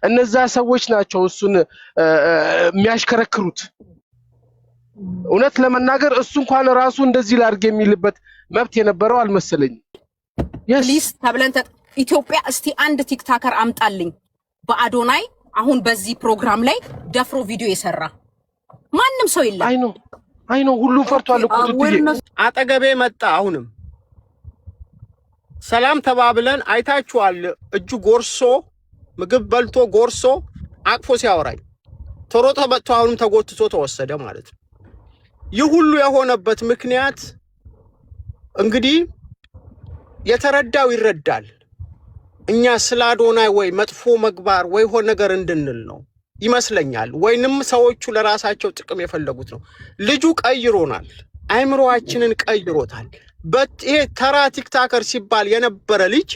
እነዛ ሰዎች ናቸው እሱን የሚያሽከረክሩት። እውነት ለመናገር እሱ እንኳን ራሱ እንደዚህ ላድርግ የሚልበት መብት የነበረው አልመሰለኝም። ፕሊስ ተብለን ኢትዮጵያ እስቲ አንድ ቲክታከር አምጣልኝ በአዶናይ አሁን በዚህ ፕሮግራም ላይ ደፍሮ ቪዲዮ የሰራ ማንም ሰው የለም። አይ ነው ሁሉም ፈርቷል እኮ አጠገቤ መጣ። አሁንም ሰላም ተባብለን አይታችኋል። እጁ ጎርሶ ምግብ በልቶ ጎርሶ አቅፎ ሲያወራኝ ቶሎ ተመጥቶ አሁንም ተጎትቶ ተወሰደ ማለት ነው። ይህ ሁሉ የሆነበት ምክንያት እንግዲህ የተረዳው ይረዳል። እኛ ስለ አዶናይ ወይ መጥፎ መግባር ወይ ሆነ ነገር እንድንል ነው ይመስለኛል። ወይንም ሰዎቹ ለራሳቸው ጥቅም የፈለጉት ነው። ልጁ ቀይሮናል፣ አይምሮአችንን ቀይሮታል። ይሄ ተራ ቲክታከር ሲባል የነበረ ልጅ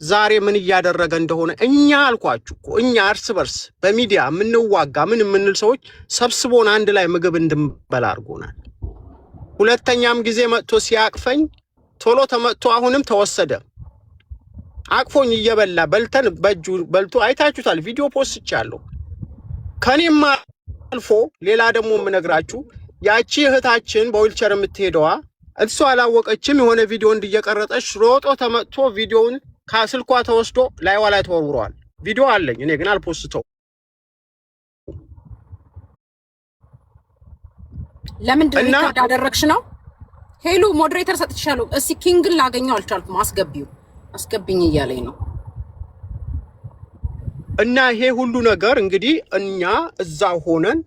ዛሬ ምን እያደረገ እንደሆነ እኛ አልኳችሁ እኮ እኛ እርስ በርስ በሚዲያ የምንዋጋ ምን የምንል ሰዎች ሰብስቦን አንድ ላይ ምግብ እንድንበላ አድርጎናል። ሁለተኛም ጊዜ መጥቶ ሲያቅፈኝ ቶሎ ተመጥቶ አሁንም ተወሰደ። አቅፎኝ እየበላ በልተን በእጁ በልቶ አይታችሁታል። ቪዲዮ ፖስትቻለሁ። ከኔም አልፎ ሌላ ደግሞ የምነግራችሁ ያቺ እህታችን በዊልቸር የምትሄደዋ እሷ አላወቀችም። የሆነ ቪዲዮ እንድየቀረጠች ሮጦ ተመጥቶ ቪዲዮውን ከስልኳ ተወስዶ ላይዋ ላይ ተወርውሯል። ቪዲዮ አለኝ እኔ ግን አልፖስተው። ለምንድን ነው ያደረግሽ ነው? ሄሉ ሞዴሬተር ሰጥቻለሁ። እስኪ ኪንግን ላገኘው አልቻልኩም። አስገብኝ እያለኝ ነው። እና ይሄ ሁሉ ነገር እንግዲህ እኛ እዛ ሆነን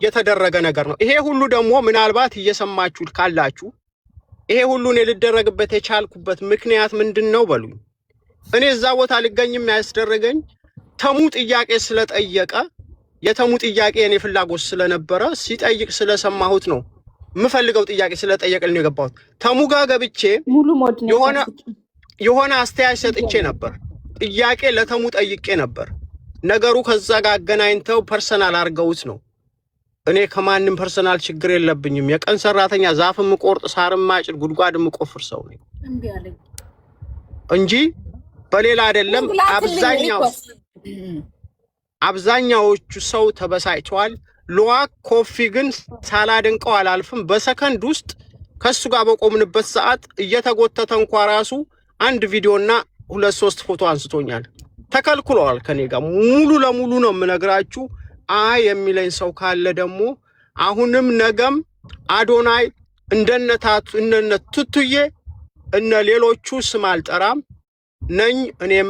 የተደረገ ነገር ነው። ይሄ ሁሉ ደግሞ ምናልባት እየሰማችሁ ካላችሁ ይሄ ሁሉ እኔ ልደረግበት የቻልኩበት ምክንያት ምንድነው በሉኝ። እኔ እዛ ቦታ ልገኝም ያስደረገኝ ተሙ ጥያቄ ስለጠየቀ የተሙ ጥያቄ እኔ ፍላጎት ስለነበረ ሲጠይቅ ስለሰማሁት ነው። የምፈልገው ጥያቄ ስለጠየቀልኝ ነው የገባሁት። ተሙ ጋር ገብቼ የሆነ አስተያየት ሰጥቼ ነበር። ጥያቄ ለተሙ ጠይቄ ነበር። ነገሩ ከዛ ጋር አገናኝተው ፐርሰናል አድርገውት ነው። እኔ ከማንም ፐርሰናል ችግር የለብኝም። የቀን ሰራተኛ ዛፍም ቆርጥ ሳርም ማጭድ ጉድጓድም ቆፍር ሰው ነኝ እንጂ በሌላ አይደለም። አብዛኛዎቹ ሰው ተበሳጭተዋል። ሉዋክ ኮፊ ግን ሳላደንቀው አላልፍም። በሰከንድ ውስጥ ከሱ ጋር በቆምንበት ሰዓት እየተጎተተ እንኳን ራሱ አንድ ቪዲዮና 2-3 ፎቶ አንስቶኛል። ተከልክሏል ከኔ ጋር ሙሉ ለሙሉ ነው የምነግራችሁ። የሚለኝ ሰው ካለ ደግሞ አሁንም ነገም አዶናይ እንደነታቱ ቱቱዬ እነ ሌሎቹ ስም አልጠራም ነኝ። እኔም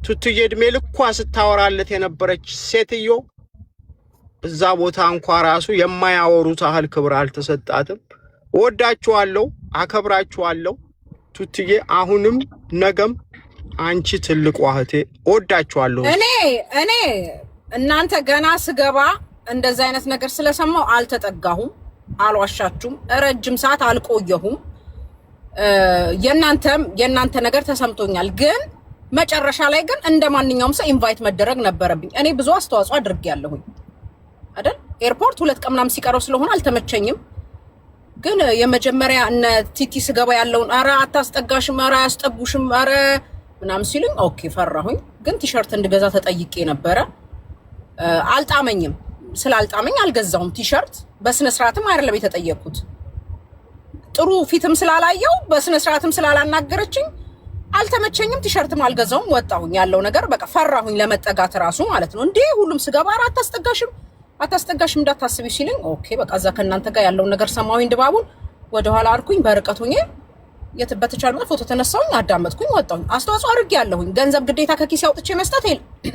ቱቱዬ እድሜ ልኳ ስታወራለት የነበረች ሴትዮ እዛ ቦታ እንኳን ራሱ የማያወሩት አህል ክብር አልተሰጣትም። ወዳችኋለሁ፣ አከብራችኋለሁ ቱቱዬ። አሁንም ነገም አንቺ ትልቁ እህቴ ወዳችኋለሁ። እኔ እናንተ ገና ስገባ እንደዛ አይነት ነገር ስለሰማው አልተጠጋሁም፣ አልዋሻችሁም። ረጅም ሰዓት አልቆየሁም። የናንተ ነገር ተሰምቶኛል። ግን መጨረሻ ላይ ግን እንደማንኛውም ሰው ኢንቫይት መደረግ ነበረብኝ። እኔ ብዙ አስተዋጽኦ አድርጌያለሁኝ አይደል? ኤርፖርት 2 ቀን ምናምን ሲቀረው ስለሆነ አልተመቸኝም። ግን የመጀመሪያ እነ ቲቲ ስገባ ያለውን አረ አታስጠጋሽም፣ አረ አያስጠጉሽም፣ አረ ምናምን ሲሉኝ ኦኬ ፈራሁኝ። ግን ቲሸርት እንድገዛ ተጠይቄ ነበረ። አልጣመኝም። ስላልጣመኝ አልገዛሁም ቲሸርት። በስነ ስርዓትም አይደለም የተጠየቅኩት። ጥሩ ፊትም ስላላየው በስነ ስርዓትም ስላላናገረችኝ አልተመቸኝም። ቲሸርትም አልገዛውም፣ ወጣሁኝ። ያለው ነገር በቃ ፈራሁኝ ለመጠጋት ራሱ ማለት ነው። እንዴ ሁሉም ስገባ አታስጠጋሽም እንዳታስቢ ሲልኝ ኦኬ በቃ እዛ ከእናንተ ጋር ያለውን ነገር ሰማሁኝ። ድባቡን ወደኋላ አርኩኝ። በርቀት ሆኜ በተቻለ ፎቶ ተነሳሁኝ፣ አዳመጥኩኝ፣ ወጣሁኝ። አስተዋጽኦ አድርጌያለሁኝ። ገንዘብ ግዴታ ከኪሴ አውጥቼ መስጠት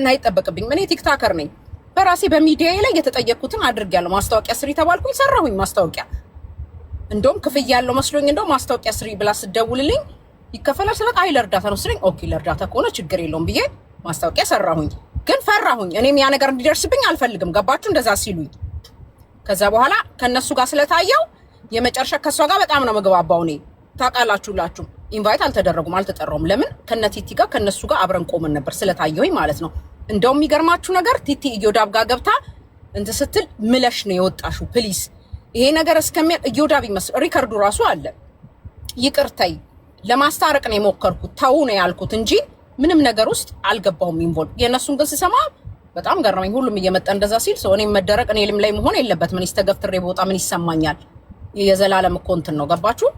አይጠበቅብኝም። እኔ ቲክታከር ነኝ። በራሴ በሚዲያ ላይ የተጠየቅኩትን አድርጌያለሁ። ማስታወቂያ ስሪ ተባልኩኝ፣ ሰራሁኝ ማስታወቂያ። እንደውም ክፍያ ያለው መስሎኝ እንደው ማስታወቂያ ስሪ ብላ ስደውልልኝ ይከፈላል ስላት አይ ለእርዳታ ነው ስለኝ ኦኬ ለእርዳታ ከሆነ ችግር የለውም ብዬ ማስታወቂያ ሰራሁኝ። ግን ፈራሁኝ። እኔም ያ ነገር እንዲደርስብኝ አልፈልግም። ገባችሁ? እንደዛ ሲሉኝ ከዛ በኋላ ከነሱ ጋር ስለታየው የመጨረሻ ከሷ ጋር በጣም ነው መግባባው። እኔ ታውቃላችሁላችሁ ኢንቫይት አልተደረጉም፣ አልተጠራውም። ለምን ከነቲቲ ጋር ከነሱ ጋር አብረን ቆመን ነበር ስለታየውኝ ማለት ነው። እንደውም የሚገርማችሁ ነገር ቲቲ ኢዮዳብ ጋር ገብታ እንት ስትል ምለሽ ነው የወጣሽው። ፕሊዝ ይሄ ነገር እስከሚያ ኢዮዳብ ይመስል ሪከርዱ ራሱ አለ። ይቅርታይ ለማስታረቅ ነው የሞከርኩት፣ ተው ነው ያልኩት እንጂ ምንም ነገር ውስጥ አልገባሁም ኢንቮልቭ። የነሱን ግን ስሰማ በጣም ገረመኝ። ሁሉም እየመጣ እንደዛ ሲል ሰው እኔም መደረቅ እኔ ልም ላይ መሆን የለበት ምን ይስተገፍትሬ ቦታ ምን ይሰማኛል? የዘላለም እኮ እንትን ነው ገባችሁ?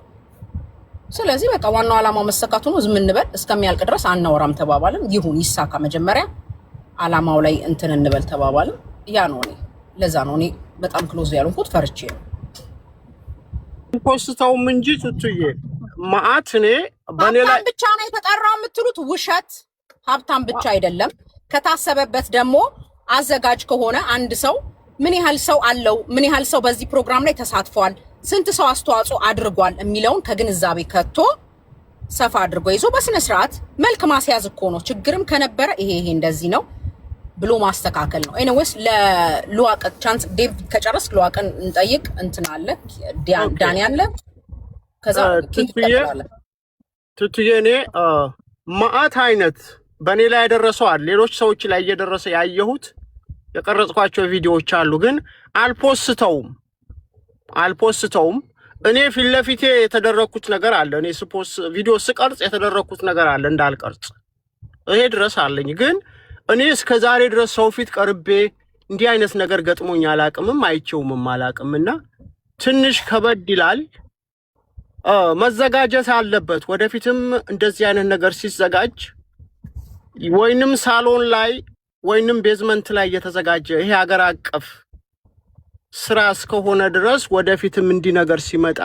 ስለዚህ በቃ ዋናው ዓላማው መሰካቱ ነው። ዝም እንበል እስከሚያልቅ ድረስ አናወራም ተባባልን። ይሁን ይሳካ፣ መጀመሪያ ዓላማው ላይ እንትን እንበል ተባባልን። ያ ነው እኔ ለዛ ነው እኔ በጣም ክሎዝ ያልኩት ፈርቼ ነው። ፖስተውም እንጂ ቱቱዬ ማአት እኔ በኔ ላይ ብቻ ነው የተጠራው የምትሉት ውሸት። ሀብታም ብቻ አይደለም ከታሰበበት ደግሞ አዘጋጅ ከሆነ አንድ ሰው ምን ያህል ሰው አለው፣ ምን ያህል ሰው በዚህ ፕሮግራም ላይ ተሳትፏል፣ ስንት ሰው አስተዋጽኦ አድርጓል የሚለውን ከግንዛቤ ከቶ ሰፋ አድርጎ ይዞ በስነ ስርዓት መልክ ማስያዝ እኮ ነው። ችግርም ከነበረ ይሄ እንደዚህ ነው ብሎ ማስተካከል ነው። ኤኒዌይስ ለሉዋቅ ቻንስ ዴቭ ከጨረስ ሉዋቅን እንጠይቅ። እንትን አለ ዳኒ አለ ከዛ ቱቱዬ እኔ ማአት አይነት በኔ ላይ ያደረሰው አለ፣ ሌሎች ሰዎች ላይ እየደረሰ ያየሁት የቀረጽኳቸው ቪዲዮዎች አሉ፣ ግን አልፖስተውም። እኔ ፊት ለፊቴ የተደረኩት ነገር አለ። እኔ ቪዲዮ ስቀርጽ የተደረኩት ነገር አለ እንዳልቀርጽ ይሄ ድረስ አለኝ። ግን እኔ እስከ ዛሬ ድረስ ሰው ፊት ቀርቤ እንዲህ አይነት ነገር ገጥሞኝ አላቅምም፣ አይቼውም አላቅምና ትንሽ ከበድ ይላል። መዘጋጀት አለበት። ወደፊትም እንደዚህ አይነት ነገር ሲዘጋጅ ወይንም ሳሎን ላይ ወይንም ቤዝመንት ላይ የተዘጋጀ ይሄ ሀገር አቀፍ ስራ እስከሆነ ድረስ ወደፊትም እንዲህ ነገር ሲመጣ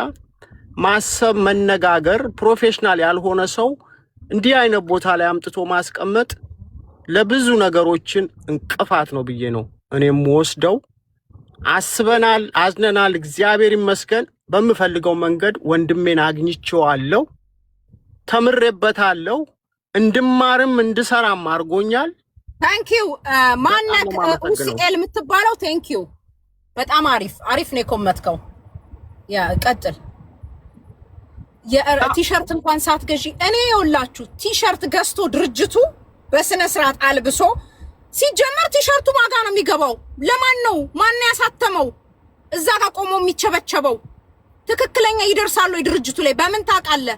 ማሰብ፣ መነጋገር፣ ፕሮፌሽናል ያልሆነ ሰው እንዲህ አይነት ቦታ ላይ አምጥቶ ማስቀመጥ ለብዙ ነገሮችን እንቅፋት ነው ብዬ ነው እኔም ወስደው። አስበናል፣ አዝነናል። እግዚአብሔር ይመስገን በምፈልገው መንገድ ወንድሜን አግኝቼዋለሁ፣ ተምሬበታለሁ፣ እንድማርም እንድሰራም አድርጎኛል። ታንኪዩ ማነክ ኡሲኤል የምትባለው ታንኪዩ። በጣም አሪፍ ነው የኮመትከው። ያ ቀጥል። የቲሸርት እንኳን ሳትገዢ እኔ የውላችሁ ቲሸርት ገዝቶ ድርጅቱ በስነ ስርዓት አልብሶ ሲጀመር ቲሸርቱ ማጋ ነው የሚገባው? ለማን ነው? ማን ያሳተመው? እዛ ጋር ቆሞ የሚቸበቸበው ትክክለኛ ይደርሳሉ ድርጅቱ ላይ በምን ታውቃለህ?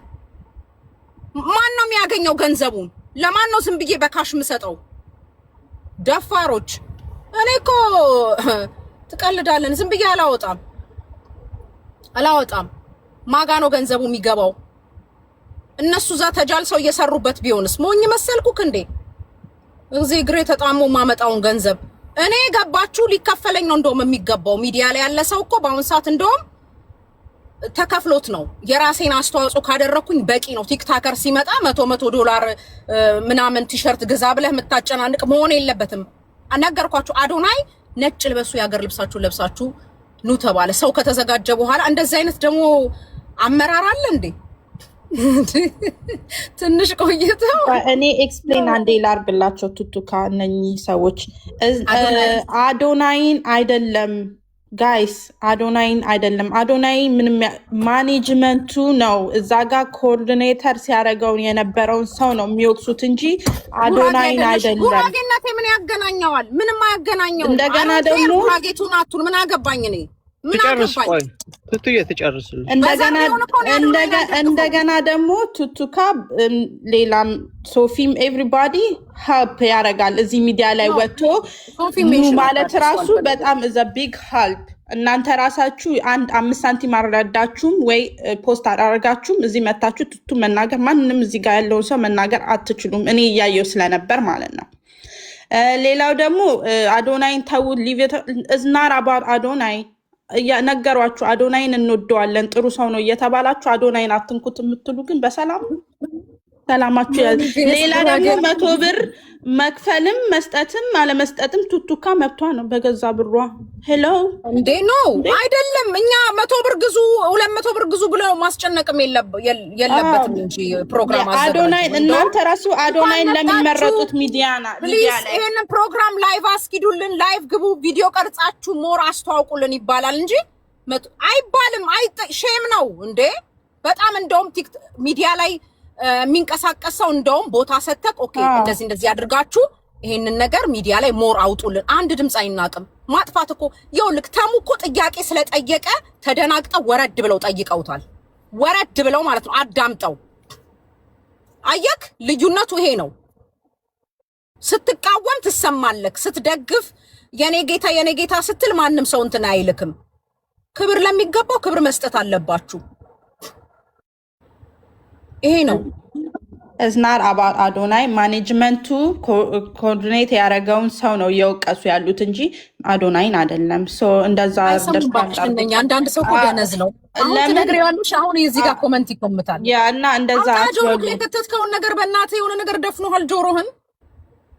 ማን ነው የሚያገኘው ገንዘቡን? ለማን ነው ዝም ብዬ በካሽ የምሰጠው? ደፋሮች። እኔ እኮ ትቀልዳለን። ዝም ብዬ አላወጣም። ማጋ ነው ገንዘቡ የሚገባው? እነሱ እዛ ተጃልሰው እየሰሩበት ቢሆንስ ሞኝ መሰልኩክ እንዴ? እዚህ ግሬ ተጣሞ ማመጣውን ገንዘብ እኔ ገባችሁ ሊከፈለኝ ነው እንደውም የሚገባው። ሚዲያ ላይ ያለ ሰው እኮ በአሁን ሰዓት እንደውም ተከፍሎት ነው። የራሴን አስተዋጽኦ ካደረኩኝ በቂ ነው። ቲክታከር ሲመጣ $100 ምናምን ቲሸርት ግዛ ብለህ የምታጨናንቅ መሆን የለበትም። አናገርኳችሁ። አዶናይ ነጭ ልበሱ፣ ያገር ልብሳችሁ ለብሳችሁ ኑ ተባለ። ሰው ከተዘጋጀ በኋላ እንደዚህ አይነት ደግሞ አመራር አለ እንዴ? ትንሽ ቆይተው እኔ ኤክስፕሌን አንዴ ላርግላቸው። ቱቱካ እነኚህ ሰዎች አዶናይን አይደለም ጋይስ፣ አዶናይን አይደለም። አዶናይ ምንም ማኔጅመንቱ ነው እዛ ጋር ኮኦርዲኔተር ሲያደርገውን የነበረውን ሰው ነው የሚወቅሱት እንጂ አዶናይን አይደለም። ጉራጌነቴ ምን ያገናኘዋል? ምንም አያገናኘው። እንደገና ደግሞ ጉራጌቱን አቱን ምን አገባኝ እኔ እንደገና ደግሞ ቱቱካ ሌላም ሶፊም ኤቭሪባዲ ሄልፕ ያደርጋል እዚህ ሚዲያ ላይ ወጥቶ ማለት ራሱ በጣም እዘ ቢግ ሄልፕ። እናንተ ራሳችሁ 5 ሳንቲም አልረዳችሁም ወይ ፖስት አላደረጋችሁም፣ እዚህ መታችሁ ቱቱ መናገር ማንንም እዚህ ጋር ያለውን ሰው መናገር አትችሉም። እኔ እያየው ስለነበር ማለት ነው። ሌላው ደግሞ አዶናይን ተው ሊቭ እዝናር አባር አዶናይ ነገሯችሁ። አዶናይን እንወደዋለን ጥሩ ሰው ነው እየተባላችሁ አዶናይን አትንኩት የምትሉ ግን በሰላም ሰላማችሁ ያዝ። ሌላ ደግሞ 100 ብር መክፈልም መስጠትም አለመስጠትም ቱቱካ መብቷ ነው በገዛ ብሯ። ሄሎ እንዴ ነው አይደለም። እኛ 100 ብር ግዙ 200 ብር ግዙ ብለው ማስጨነቅም የለበትም እንጂ ፕሮግራም አዘጋጅ አዶናይን እናንተ ራሱ አዶናይን ለሚመረጡት ሚዲያ ላይ ይሄንን ፕሮግራም ላይቭ አስኪዱልን፣ ላይቭ ግቡ፣ ቪዲዮ ቀርጻችሁ ሞር አስተዋውቁልን ይባላል እንጂ አይባልም። ሼም ነው እንዴ በጣም። እንደውም ሚዲያ ላይ የሚንቀሳቀሰው እንደውም ቦታ ሰተክ ኦኬ እንደዚህ አድርጋችሁ ይሄንን ነገር ሚዲያ ላይ ሞር አውጡልን። አንድ ድምጽ አይናቅም። ማጥፋት እኮ ይኸውልህ ተሙ እኮ ጥያቄ ስለጠየቀ ተደናግጠው ወረድ ብለው ጠይቀውታል። ወረድ ብለው ማለት ነው አዳምጠው። አየክ ልዩነቱ ይሄ ነው። ስትቃወም ትሰማለክ ስትደግፍ የኔ ጌታ ስትል ማንንም ሰው እንትን አይልክም ክብር ለሚገባው ክብር መስጠት አለባችሁ ይሄ ነው It's not about Adonai management to coordinate ያረጋውን ሰው ነው የወቀሱ ያሉት እንጂ አዶናይን አይደለም so እንደዛ አንደርስታንድ አንዳንድ ሰው ኮደነዝ ነው አሁን ነግሬዋለሽ አሁን እዚህ ጋር ኮሜንት ይቆምታል ያ እና እንደዛ አጆሮ ከተተከውን ነገር በእናትህ የሆነ ነገር ደፍኖሃል ጆሮህን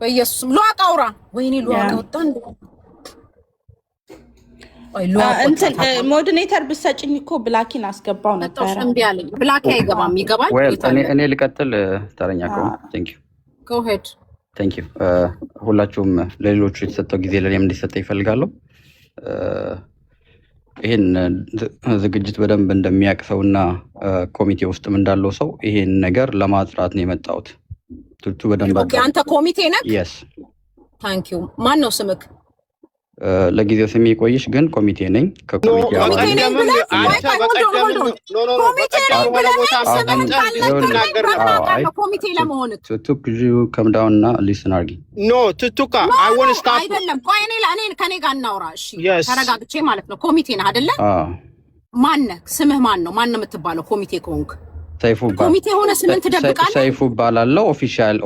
በኢየሱስ ሉአቃውራ ወይኔ ሉአቃ ወጣ እንትን ሞዲሬተር ብሰጭኝ እኮ ብላኪን አስገባው ነበር እንዴ ያለኝ ብላኪ አይገባም ይገባል እኔ ልቀጥል ተረኛ እኮ ቴንክ ዩ go ahead ቴንክ ዩ ሁላችሁም ለሌሎቹ የተሰጠው ጊዜ ለኔም እንዲሰጠ ይፈልጋለሁ ይሄን ዝግጅት በደንብ እንደሚያቅሰውና ኮሚቴ ውስጥም እንዳለው ሰው ይሄን ነገር ለማጥራት ነው የመጣሁት ቱቱ በደንብ ኦኬ አንተ ኮሚቴ ነህ yes thank you ማን ነው ስምክ ለጊዜው ስሜ ቆይሽ ግን ኮሚቴ ነኝ ከኮሚቴ ኮሚቴ ለመሆን ቱቱ come down እና listen አርጊ no ቱቱካ I want to stop አይደለም ቆይ እኔ ከኔ ጋር እናውራ እሺ ተረጋግጬ ማለት ነው ኮሚቴ ነህ አይደለ ማን ነህ ስምህ ማን ነው የምትባለው ኮሚቴ ከሆንክ ሰይፉ ኮሚቴ ሆነ ስምንት ተደብቃለህ ሰይፉ ባላለው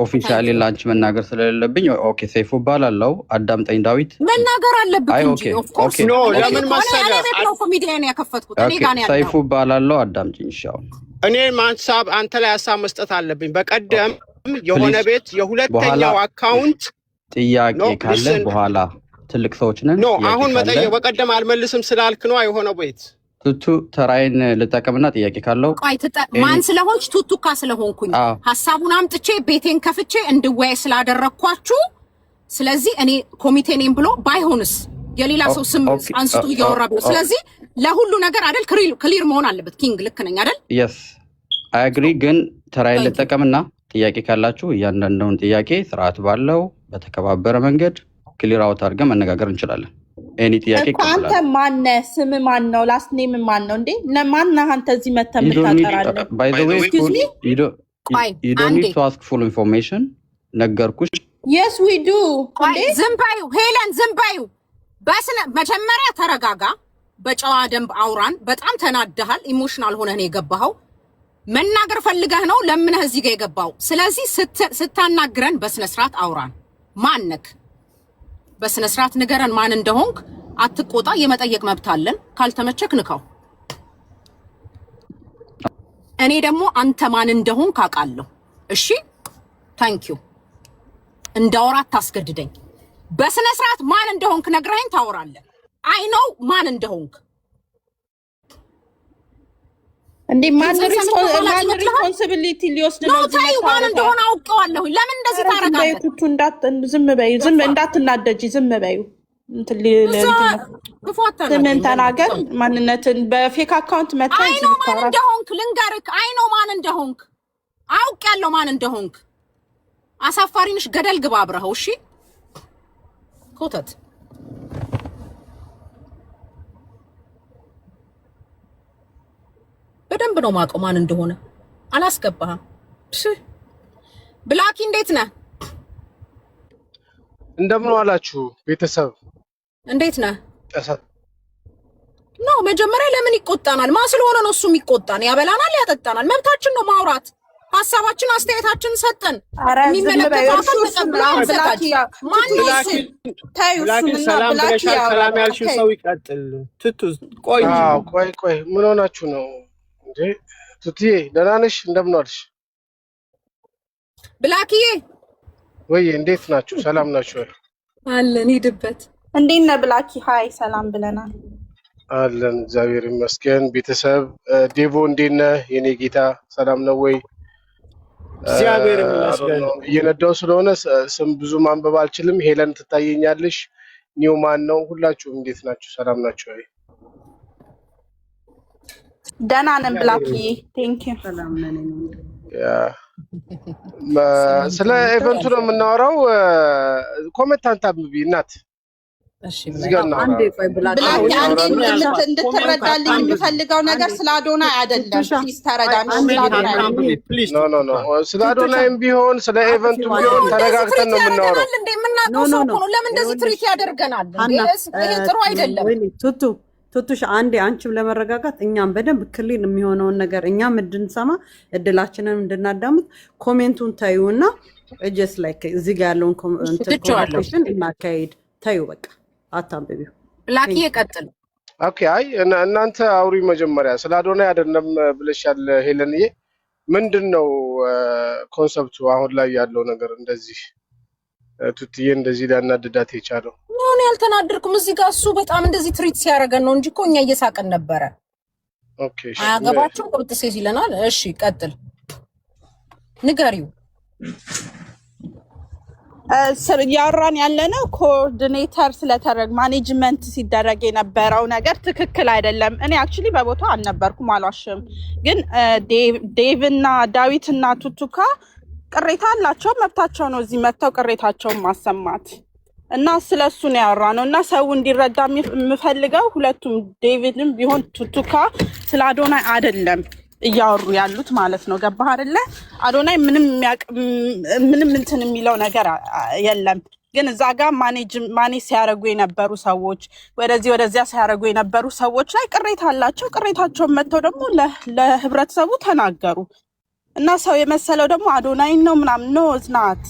ኦፊሻሊ ላንች መናገር ስለሌለብኝ ኦኬ ሰይፉ ባላለው አዳምጠኝ ዳዊት መናገር አለብኝ እንጂ ኦፍ ኮርስ ኖ ለምን መሰለህ ነው ኮሚዲያን ያከፈትኩት እኔ ጋር ነው ሰይፉ ባላለው አዳምጪኝ ሻው እኔ ማንሳብ አንተ ላይ ሐሳብ መስጠት አለብኝ በቀደም የሆነ ቤት የሁለተኛው አካውንት ጥያቄ ካለ በኋላ ትልቅ ሰዎች ነን ኖ አሁን መጠየቅ በቀደም አልመልስም ስላልክ ነው አይሆነ ቤት ቱቱ ተራይን ልጠቀምና ጥያቄ ካለው ቆይ ማን ስለሆንች ቱቱካ ስለሆንኩኝ ሐሳቡን አምጥቼ ቤቴን ከፍቼ እንድወያይ ስላደረኳችሁ ስለዚህ እኔ ኮሚቴ ነኝ ብሎ ባይሆንስ የሌላ ሰው ስም አንስቶ እያወራብኝ ስለዚህ ለሁሉ ነገር አይደል ክሊር መሆን አለበት ኪንግ ልክ ነኝ አይደል yes I agree ግን ተራይን ልጠቀምና ጥያቄ ካላችሁ እያንዳንዱን ጥያቄ ስርዓት ባለው በተከባበረ መንገድ ክሊር አውት አድርገን መነጋገር እንችላለን እኔ ጥያቄ አንተ ማን ነህ ስም ማን ነው ላስት ኔም ማን ነው እንዴ ለማን ነህ አንተ እዚህ መተምታጠራለህ by the way you don't need to ask full information ነገርኩሽ yes we do እንዴ ዝምባዩ ሄለን ዝምባዩ በስነ መጀመሪያ ተረጋጋ በጨዋ ደንብ አውራን በጣም ተናደሃል ኢሞሽናል ሆነህ ነው የገባኸው መናገር ፈልገህ ነው ለምነህ እዚህ ጋር የገባው ስለዚህ ስታናግረን በስነ ስርዓት አውራን ማን ነህ በስነ ስርዓት ንገረን ማን እንደሆንክ አትቆጣ የመጠየቅ መብት አለን ካልተመቸክ ንካው እኔ ደግሞ አንተ ማን እንደሆንክ አውቃለሁ እሺ ታንክ ዩ እንዳወራ ታስገድደኝ በስነ ስርዓት ማን እንደሆንክ ነግረኸኝ ታወራለህ አይ ኖው ማን እንደሆንክ እንዴ ማን ሪስፖንሲቢሊቲ ሊወስድ ነው ታዩ ማን እንደሆነ አውቀዋለሁ ለምን እንደዚህ ታረጋለህ ቱቱ ዝም እንዳትናደጂ ዝም በዩ ምን ተናገር ማንነትን በፌክ አካውንት መጣ አይ ኖ ማን እንደሆንክ ልንገርክ አይ ኖ ማን እንደሆንክ አውቃለሁ ማን እንደሆንክ አሳፋሪንሽ ገደል ግባ አብረኸው እሺ ኮተት በደንብ ነው ማቆም ማን እንደሆነ አላስገባህም ብላኪ እንዴት ነህ እንደምን ዋላችሁ ቤተሰብ እንዴት ነህ ነው መጀመሪያ ለምን ይቆጣናል ማን ስለሆነ ነው እሱ የሚቆጣን ያበላናል ያጠጣናል መብታችን ነው ማውራት ሐሳባችን አስተያየታችን ሰጠን የሚመለከታቸው ብላኪ ሰላም ያልሽው ሰው ይቀጥል ቱቱ ቆይ ምን ሆናችሁ ነው እንዴ ቱቲዬ ደህና ነሽ እንደምን ዋልሽ ብላኪዬ ወይ እንዴት ናችሁ ሰላም ናችሁ አለን ሂድበት እንዴት ነህ ብላኪ ሃይ ሰላም ብለናል አለን እግዚአብሔር ይመስገን ቤተሰብ ዴቮ እንዴት ነህ የኔ ጌታ ሰላም ነው ወይ እግዚአብሔር ይመስገን እየነዳው ስለሆነ ስም ብዙ ማንበብ አልችልም ሄለን ትታየኛለሽ ኒውማን ነው ሁላችሁም እንዴት ናችሁ ሰላም ናችሁ ወይ ደህና ነን ብላኪ ቴንክ ዩ ሰላም ነን ስለ ኢቨንቱ ነው የምናወራው ኮሜንታንት አብቢ እናት እሺ አንዴ ቆይ ብላክ አንዴ እንድትረዳልኝ የምፈልገው ነገር ስለ አዶናይ አይደለም ፕሊዝ ተረዳኝ ኖ ስለ አዶናይም ቢሆን ስለ ኢቨንቱ ቢሆን ተረጋግተን ነው የምናወራው እንዴ የምናውቀው ሰው ነው ለምን እንደዚህ ትሪት ያደርገናል ይሄ ጥሩ አይደለም ቱቱሽ አንዴ አንቺም ለመረጋጋት እኛም በደንብ ክሊን የሚሆነውን ነገር እኛም እንድንሰማ እድላችንን እንድናዳምጥ ኮሜንቱን ታዩና ጀስት ላይክ እዚህ ጋር ያለውን ኮንቨርሴሽን እናካሄድ ታዩ በቃ አታንብቢው ብላክ ይቀጥል ኦኬ አይ እናንተ አውሪ መጀመሪያ ስለ አዶናይ አይደለም ብለሻል ሄለንዬ ምንድነው ኮንሰፕቱ አሁን ላይ ያለው ነገር እንደዚህ ቱትዬ እንደዚህ ሊያናድዳት የቻለው ነው ያልተናደርኩም እዚህ ጋር እሱ በጣም እንደዚህ ትሪት ሲያደርገን ነው እንጂ እኮ እኛ እየሳቀን ነበረ ኦኬ እሺ አያገባችሁ ቁርጥሴ ይለናል እሺ ቀጥል ንገሪው ያወራን ያለነው ኮኦርዲኔተር ስለተደረገ ማኔጅመንት ሲደረግ የነበረው ነገር ትክክል አይደለም እኔ አክቹሊ በቦታው አልነበርኩም አልዋሽም ግን ዴቭና ዳዊትና ቱቱካ ቅሬታ አላቸው መብታቸው ነው እዚህ መተው ቅሬታቸውን ማሰማት እና ስለሱ ነው ያወራነው እና ሰው እንዲረዳ የምፈልገው ሁለቱም ዴቪድም ቢሆን ቱቱካ ስለ አዶናይ አይደለም እያወሩ ያሉት ማለት ነው ገባህ አይደለ አዶናይ ምንም እንትን የሚለው ነገር የለም ግን እዛ ጋር ማኔጅ ሲያደርጉ የነበሩ ሰዎች ወደዚያ ሲያደርጉ የነበሩ ሰዎች ላይ ቅሬታ አላቸው ቅሬታቸውን መተው ደግሞ ለህብረተሰቡ ተናገሩ እና ሰው የመሰለው ደግሞ አዶናይ ነው ምናምን ነው ዝናት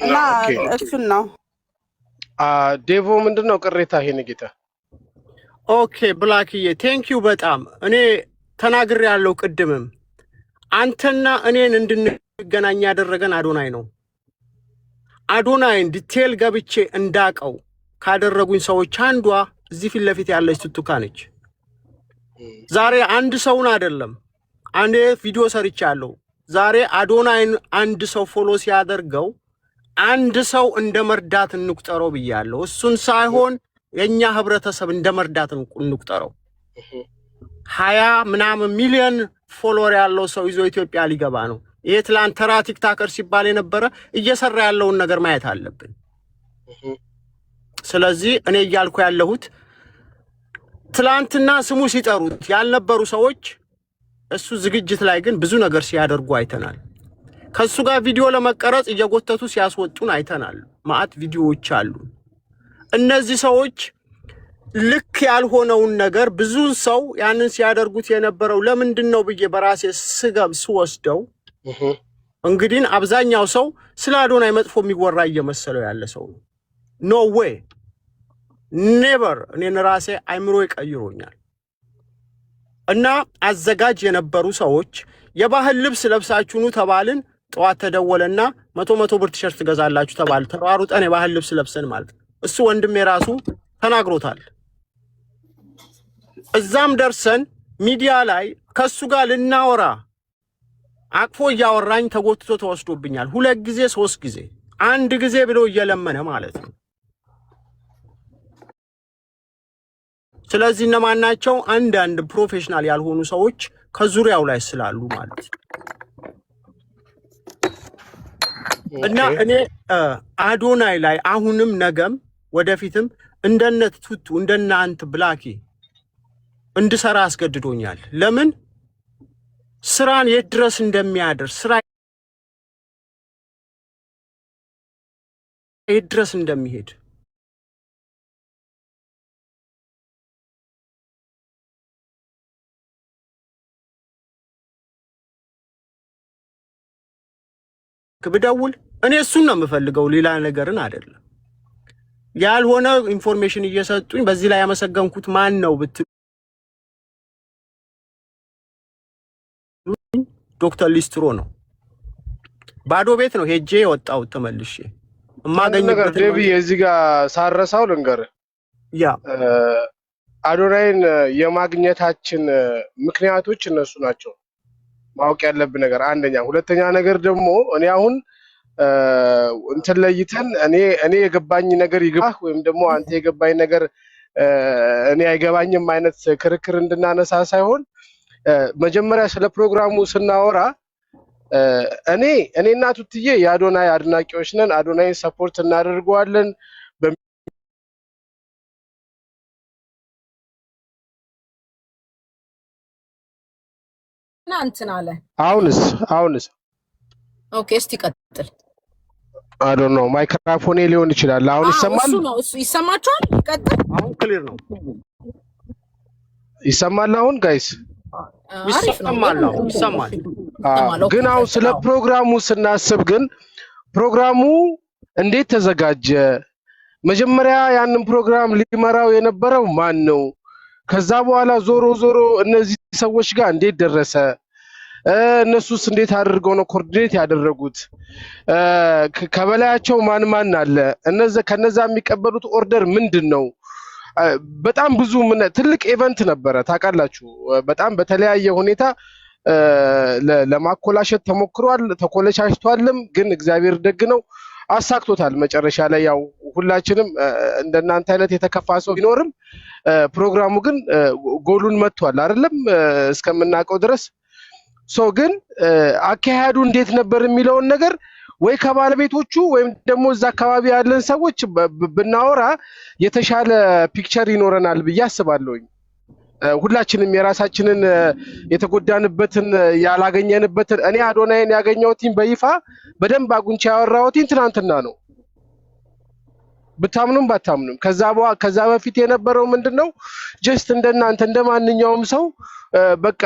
እና እሱን ነው ዴቮ ምንድነው ቅሬታ ይሄን ጌታ ኦኬ ብላክዬ ቴንኪው በጣም እኔ ተናግሬ ያለው ቅድምም አንተና እኔን እንድንገናኝ ያደረገን አዶናይ ነው አዶናይን ዲቴል ገብቼ እንዳቀው ካደረጉኝ ሰዎች አንዷ እዚህ ፊት ለፊት ያለች ቱቱካ ነች ዛሬ አንድ ሰውን አይደለም አንዴ ቪዲዮ ሰርቻለሁ ዛሬ አዶናይን አንድ ሰው ፎሎ ሲያደርገው አንድ ሰው እንደ መርዳት እንቁጠረው ብያለሁ እሱን ሳይሆን የኛ ህብረተሰብ እንደ መርዳት እንቁጠረው 20 ምናምን ሚሊዮን ፎሎወር ያለው ሰው ይዞ ኢትዮጵያ ሊገባ ነው ይሄ ትላንት ተራ ቲክታከር ሲባል የነበረ እየሰራ ያለውን ነገር ማየት አለብን ስለዚህ እኔ እያልኩ ያለሁት ትላንትና ስሙ ሲጠሩት ያልነበሩ ሰዎች እሱ ዝግጅት ላይ ግን ብዙ ነገር ሲያደርጉ አይተናል ከሱ ጋር ቪዲዮ ለመቀረጽ እየጎተቱ ሲያስወጡን አይተናል ማአት ቪዲዮዎች አሉ እነዚህ ሰዎች ልክ ያልሆነውን ነገር ብዙ ሰው ያንን ሲያደርጉት የነበረው ለምንድነው ብዬ በራሴ ስወስደው እንግዲህ አብዛኛው ሰው ስለ አዶናይ መጥፎ የሚወራ እየመሰለው ያለ ሰው ኖ ዌይ ኔቨር እኔን ራሴ አይምሮ ይቀይሮኛል እና አዘጋጅ የነበሩ ሰዎች የባህል ልብስ ለብሳችሁ ኑ ተባልን ጠዋት ተደወለና 100 ብር ቲሸርት ገዛላችሁ ተባለ ተሯሩጠን የባህል ልብስ ለብሰን ማለት እሱ ወንድሜ ራሱ ተናግሮታል እዛም ደርሰን ሚዲያ ላይ ከሱ ጋር ልናወራ አቅፎ ያወራኝ ተጎትቶ ተወስዶብኛል 2 ጊዜ 3 ጊዜ አንድ ጊዜ ብሎ እየለመነ ማለት ነው ስለዚህ እነማናቸው አንድ ፕሮፌሽናል ያልሆኑ ሰዎች ከዙሪያው ላይ ስላሉ ማለት ነው እና እኔ አዶናይ ላይ አሁንም ነገም ወደፊትም እንደነት ቱቱ እንደናንተ ብላኪ እንድሰራ አስገድዶኛል ለምን ስራን የት ድረስ እንደሚያደርስ ስራ የት ድረስ እንደሚሄድ ብደውል እኔ እሱን ነው የምፈልገው ሌላ ነገርን አይደለም ያልሆነ ኢንፎርሜሽን እየሰጡኝ በዚህ ላይ ያመሰገንኩት ማን ነው ብትሉ ዶክተር ሊስትሮ ነው ባዶ ቤት ነው ሄጄ ወጣው ተመልሼ ነገር ዴቪ እዚህ ጋር ሳረሳው ልንገር ያ አዶናይን የማግኘታችን ምክንያቶች እነሱ ናቸው ማወቅ ያለብን ነገር አንደኛ ሁለተኛ ነገር ደግሞ እኔ አሁን እንትን ለይተን እኔ የገባኝ ነገር ይገባህ ወይም ደግሞ አንተ የገባኝ ነገር እኔ አይገባኝም አይነት ክርክር እንድናነሳ ሳይሆን መጀመሪያ ስለ ፕሮግራሙ ስናወራ እኔና ቱትዬ የአዶናይ አድናቂዎች ነን አዶናይን ሰፖርት እናደርገዋለን እንትን አለ። አሁንስ ኦኬ እስቲ ቀጥል። I don't know ማይክሮፎኔ ሊሆን ይችላል። አሁን ይሰማል? እሱ ይሰማችኋል? ቀጥል። አሁን ክሊር ነው። ይሰማል አሁን ጋይስ? ይሰማል። ግን አሁን ስለ ፕሮግራሙ ስናስብ ግን ፕሮግራሙ እንዴት ተዘጋጀ? መጀመሪያ ያንን ፕሮግራም ሊመራው የነበረው ማን ነው? ከዛ በኋላ ዞሮ እነዚህ ሰዎች ጋር እንዴት ደረሰ? እነሱስ እንዴት አድርገው ነው ኮኦርዲኔት ያደረጉት? ከበላያቸው ማን አለ? ከነዛ የሚቀበሉት ኦርደር ምንድነው? በጣም ብዙ ትልቅ ኢቨንት ነበረ ታውቃላችሁ። በጣም በተለያየ ሁኔታ ለማኮላሸት ተሞክሯል፣ ተኮለሻሽቷልም። ግን እግዚአብሔር ደግ ነው አሳክቶታል። መጨረሻ ላይ ያው ሁላችንም እንደናንተ አይነት የተከፋ ሰው ቢኖርም ፕሮግራሙ ግን ጎሉን መጥቷል አይደለም እስከምናውቀው ድረስ። ግን አካሄዱ እንዴት ነበር የሚለውን ነገር ወይ ከባለቤቶቹ ወይም ደግሞ እዛ አካባቢ ያለን ሰዎች ብናወራ የተሻለ ፒክቸር ይኖረናል ብዬ አስባለሁኝ። ሁላችንም የራሳችንን የተጎዳንበትን ያላገኘንበትን እኔ አዶናይን ያገኘሁትኝ በይፋ በደንብ አጉንቻ ያወራሁትኝ ትናንትና ነው፣ ብታምኑም ባታምኑም። ከዛ በፊት የነበረው ምንድነው ጀስት እንደናንተ እንደማንኛውም ሰው በቃ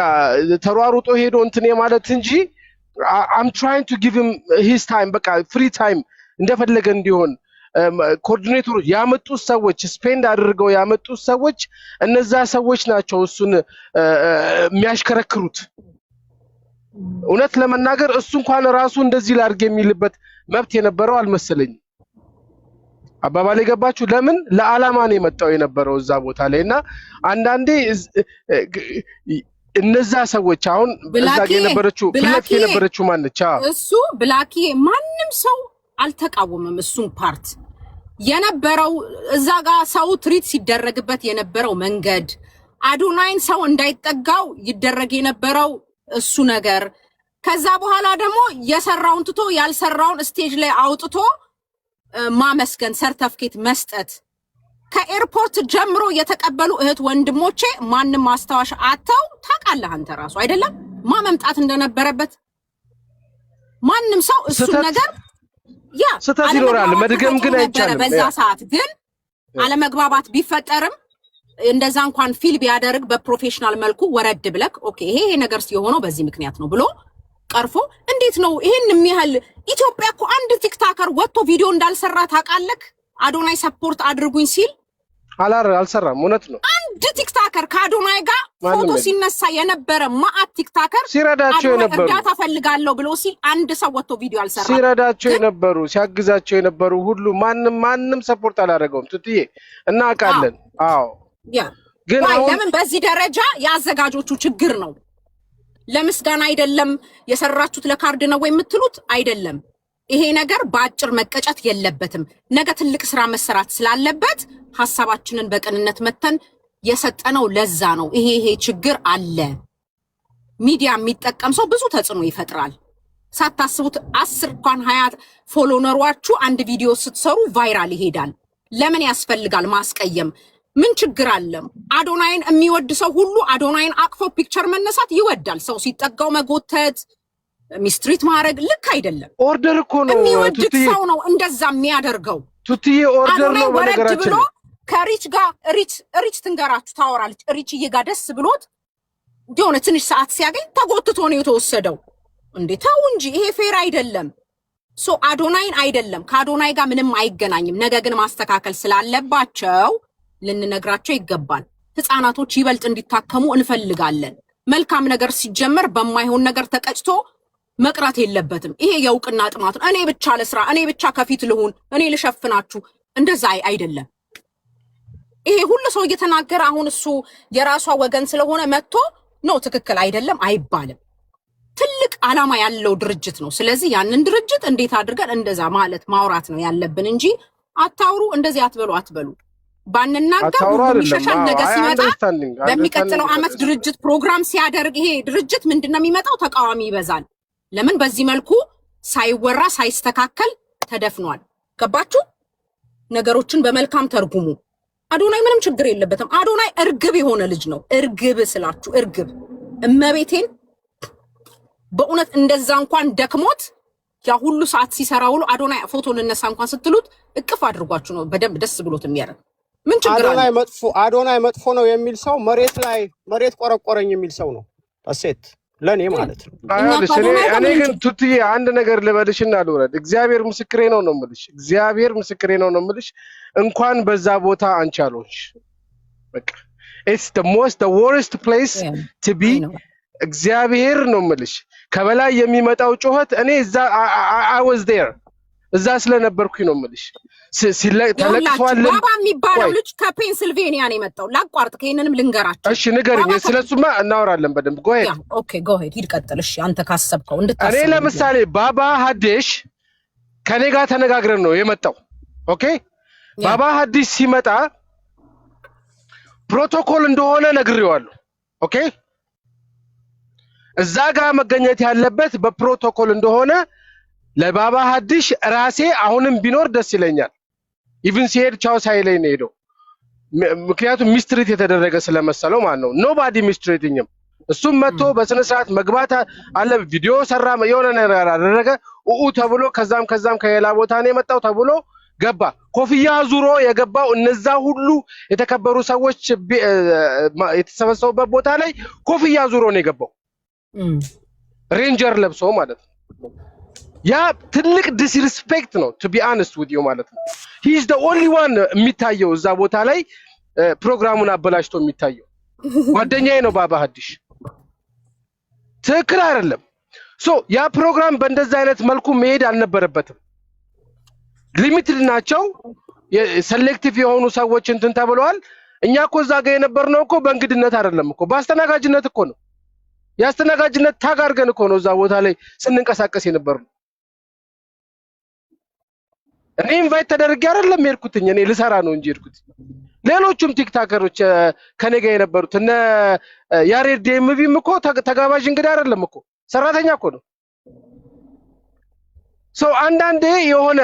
ተሯሩጦ ሄዶ እንትን ማለት እንጂ I'm trying to give him his time በቃ ፍሪ ታይም እንደፈለገ እንዲሆን ኮኦርዲኔተሮች ያመጡት ሰዎች ስፔንድ አድርገው ያመጡት ሰዎች እነዛ ሰዎች ናቸው እሱን የሚያሽከረክሩት። እውነት ለመናገር እሱ እንኳን ራሱ እንደዚህ ላድርግ የሚልበት መብት የነበረው አልመሰለኝም። አባባሌ ገባችሁ? ለምን ለዓላማ ነው የመጣው የነበረው እዛ ቦታ ላይ እና አንዳንዴ እነዛ ሰዎች አሁን እዛ የነበረችው ማነች? እሱ ብላኪ ማንም ሰው አልተቃወመም። እሱን ፓርት የነበረው እዛ ጋር ሰው ትሪት ሲደረግበት የነበረው መንገድ አዶናይን ሰው እንዳይጠጋው ይደረግ የነበረው እሱ ነገር። ከዛ በኋላ ደግሞ የሰራውን ትቶ ያልሰራውን ስቴጅ ላይ አውጥቶ ማመስገን፣ ሰርተፍኬት መስጠት። ከኤርፖርት ጀምሮ የተቀበሉ እህት ወንድሞቼ ማንም ማስታወሻ አተው ታውቃለህ አንተ ራሱ አይደለም ማመምጣት እንደነበረበት ማንም ሰው እሱ ነገር ያ ስህተት ይኖራል፣ መድገም ግን አይቻልም። በዛ ሰዓት ግን አለመግባባት ቢፈጠርም እንደዛ እንኳን ፊል ቢያደርግ በፕሮፌሽናል መልኩ ወረድ ብለክ ኦኬ ይሄ ነገር ሲሆነው በዚህ ምክንያት ነው ብሎ ቀርፎ እንዴት ነው ይሄን የሚያህል ኢትዮጵያ እኮ አንድ ቲክታከር ወጥቶ ቪዲዮ እንዳልሰራ ታውቃለህ? አዶናይ ሰፖርት አድርጉኝ ሲል አልሰራም። እውነት ነው። አንድ ቲክታከር ከአዶናይ ጋር ፎቶ ሲነሳ የነበረ ማአት ቲክታከር ሲረዳቸው የነበሩ እርዳታ ፈልጋለሁ ብሎ ሲል አንድ ሰው ወጥቶ ቪዲዮ አልሰራም። ሲረዳቸው የነበሩ ሲያግዛቸው የነበሩ ሁሉ ማንም ሰፖርት አላደረገውም። ቱትዬ እናውቃለን። አዎ ግን ለምን በዚህ ደረጃ የአዘጋጆቹ ችግር ነው። ለምስጋና አይደለም የሰራችሁት ለካርድ ነው የምትሉት አይደለም። ይሄ ነገር በአጭር መቀጨት የለበትም። ነገ ትልቅ ስራ መሰራት ስላለበት ሐሳባችንን በቅንነት መተን የሰጠነው ለዛ ነው። ይሄ ችግር አለ። ሚዲያ የሚጠቀም ሰው ብዙ ተጽዕኖ ይፈጥራል። ሳታስቡት 10 እንኳን 20 ፎሎወሮቻችሁ አንድ ቪዲዮ ስትሰሩ ቫይራል ይሄዳል። ለምን ያስፈልጋል ማስቀየም? ምን ችግር አለ? አዶናይን የሚወድ ሰው ሁሉ አዶናይን አቅፎ ፒክቸር መነሳት ይወዳል። ሰው ሲጠጋው መጎተት ሚስትሪት ማድረግ ልክ አይደለም። ኦርደር እኮ ነው። የሚወድ ሰው ነው እንደዛ የሚያደርገው። ቱትዬ ኦርደር ነው በነገራችን ላይ ከሪች ጋር ሪች ትንገራችሁ ታወራለች። ሪች እየጋ ደስ ብሎት የሆነ ትንሽ ሰዓት ሲያገኝ ተጎትቶ ነው የተወሰደው። እንዴ ተው እንጂ ይሄ ፌር አይደለም። አዶናይን አይደለም ከአዶናይ ጋር ምንም አይገናኝም። ነገ ግን ማስተካከል ስላለባቸው ልንነግራቸው ይገባል። ህፃናቶች ይበልጥ እንዲታከሙ እንፈልጋለን። መልካም ነገር ሲጀመር በማይሆን ነገር ተቀጭቶ መቅራት የለበትም። ይሄ የእውቅና ጥማት ነው። እኔ ብቻ ለስራ፣ እኔ ብቻ ከፊት ልሁን፣ እኔ ልሸፍናችሁ፣ እንደዛ አይደለም። ይሄ ሁሉ ሰው እየተናገረ አሁን እሱ የራሷ ወገን ስለሆነ መጥቶ ነው ትክክል አይደለም አይባልም። ትልቅ ዓላማ ያለው ድርጅት ነው። ስለዚህ ያንን ድርጅት እንዴት አድርገን እንደዛ ማለት ማውራት ነው ያለብን እንጂ አታውሩ፣ እንደዚህ አትበሉ። ባንናገር የሚሸሻል ነገር ሲመጣ በሚቀጥለው ዓመት ድርጅት ፕሮግራም ሲያደርግ ይሄ ድርጅት ምንድነው የሚመጣው? ተቃዋሚ ይበዛል። ለምን በዚህ መልኩ ሳይወራ ሳይስተካከል ተደፍኗል። ገባችሁ? ነገሮችን በመልካም ተርጉሙ። አዶናይ ምንም ችግር የለበትም። አዶናይ እርግብ የሆነ ልጅ ነው። እርግብ ስላችሁ እርግብ እመቤቴን በእውነት እንደዛ እንኳን ደክሞት ያ ሁሉ ሰዓት ሲሰራ ውሎ አዶናይ ፎቶ ልነሳ እንኳን ስትሉት እቅፍ አድርጓችሁ ነው በደንብ ደስ ብሎት የሚያደርግ። ምን ችግር አለ? አዶናይ መጥፎ ነው የሚል ሰው መሬት ቆረቆረኝ የሚል ሰው ነው ታሴት ለኔ ማለት ነው። እኔ ግን ቱትዬ አንድ ነገር ልበልሽና ልውረድ። እግዚአብሔር ምስክሬ ነው የምልሽ። እግዚአብሔር ምስክሬ ነው የምልሽ። እንኳን በዛ ቦታ አንቺ አልሆንሽ። በቃ it's the worst place to be። እግዚአብሔር ነው የምልሽ። ከበላይ የሚመጣው ጩኸት እኔ እዛ I was there እዛ ስለነበርኩኝ ነው የምልሽ። ተለቅሷል። ባባ የሚባለው ልጅ ከፔንሲልቬኒያ ነው የመጣው። ላቋርጥ ከእነንም ልንገራችሁ። እሺ ንገረኝ። ስለሱማ እናወራለን በደንብ። go ahead okay go ahead ሂድ ቀጥል። እሺ አንተ ካሰብከው እንድታስብ። እኔ ለምሳሌ ባባ ሀዲሽ ከኔ ጋር ተነጋግረን ነው የመጣው። ኦኬ ባባ ሀዲሽ ሲመጣ ፕሮቶኮል እንደሆነ ነግሬዋለሁ። ኦኬ እዛ ጋር መገኘት ያለበት በፕሮቶኮል እንደሆነ ለባባ ሀዲሽ ራሴ አሁንም ቢኖር ደስ ይለኛል። ኢቭን ሲሄድ ቻው ሳይለኝ ነው ሄደው። ምክንያቱም ሚስትሪት የተደረገ ስለመሰለው ማለት ነው። ኖባዲ ሚስትሪትኝም እሱም መጥቶ በስነ ስርዓት መግባት አለ። ቪዲዮ ሰራ፣ የሆነ ነገር አደረገ ተብሎ ከዛም ከሌላ ቦታ ነው የመጣው ተብሎ ገባ። ኮፍያ ዙሮ የገባው እነዛ ሁሉ የተከበሩ ሰዎች የተሰበሰቡበት ቦታ ላይ ኮፍያ ዙሮ ነው የገባው። ሬንጀር ለብሶ ማለት ነው። ያ ትልቅ ዲስሪስፔክት ነው to be honest with you ማለት ነው። he is the only one የሚታየው እዛ ቦታ ላይ ፕሮግራሙን አበላሽቶ የሚታየው ጓደኛዬ ነው ባባ ሀዲሽ። ትክክል አይደለም። ያ ፕሮግራም በእንደዛ አይነት መልኩ መሄድ አልነበረበትም። ሊሚትድ ናቸው። ሴሌክቲቭ የሆኑ ሰዎች እንትን ተብለዋል። እኛ እኮ እዛ ጋር የነበርነው እኮ በእንግድነት አይደለም እኮ በአስተናጋጅነት እኮ ነው። ያስተናጋጅነት ታግ አድርገን እኮ ነው እዛ ቦታ ላይ ስንንቀሳቀስ የነበርነው። እኔ ኢንቫይት ተደርጌ አይደለም የሄድኩትኝ፣ እኔ ልሰራ ነው እንጂ የሄድኩት። ሌሎቹም ቲክታከሮች ከኔ ጋር የነበሩት እነ ያሬድ ዴምቪም እኮ ተጋባዥ እንግዳ አይደለም እኮ ሰራተኛ እኮ ነው። አንዳንዴ የሆነ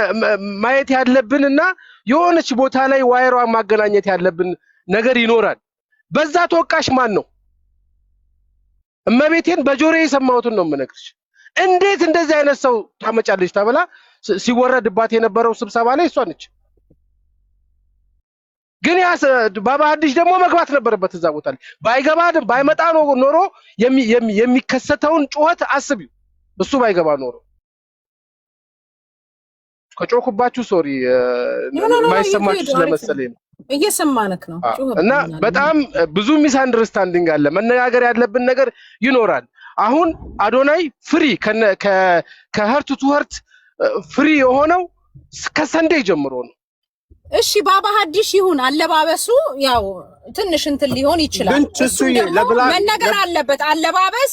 ማየት ያለብንና የሆነች ቦታ ላይ ዋይሯን ማገናኘት ያለብን ነገር ይኖራል። በዛ ተወቃሽ ማን ነው? እመቤቴን በጆሮዬ የሰማሁትን ነው የምነግርሽ። እንዴት እንደዚህ አይነት ሰው ታመጫለች ተብላ ሲወረድባት የነበረው ስብሰባ ላይ እሷ ነች። ግን ያ ባባ ሀዲሽ ደግሞ መግባት ነበረበት እዛ ቦታ ላይ። ባይገባ ባይመጣ ኖሮ የሚከሰተውን ጩኸት አስቢው። እሱ ባይገባ ኖሮ ከጮኩባችሁ ሶሪ ማይሰማችሁ ስለመሰለኝ ነው። እየሰማንክ ነው። እና በጣም ብዙ ሚስ አንደርስታንዲንግ አለ። መነጋገር ያለብን ነገር ይኖራል። አሁን አዶናይ ፍሪ ከህርት ቱ ህርት ፍሪ የሆነው ከሰንዴ ጀምሮ ነው። እሺ ባባ ሀዲሽ ይሁን አለባበሱ ያው ትንሽ እንትን ሊሆን ይችላል። መነገር አለበት። አለባበስ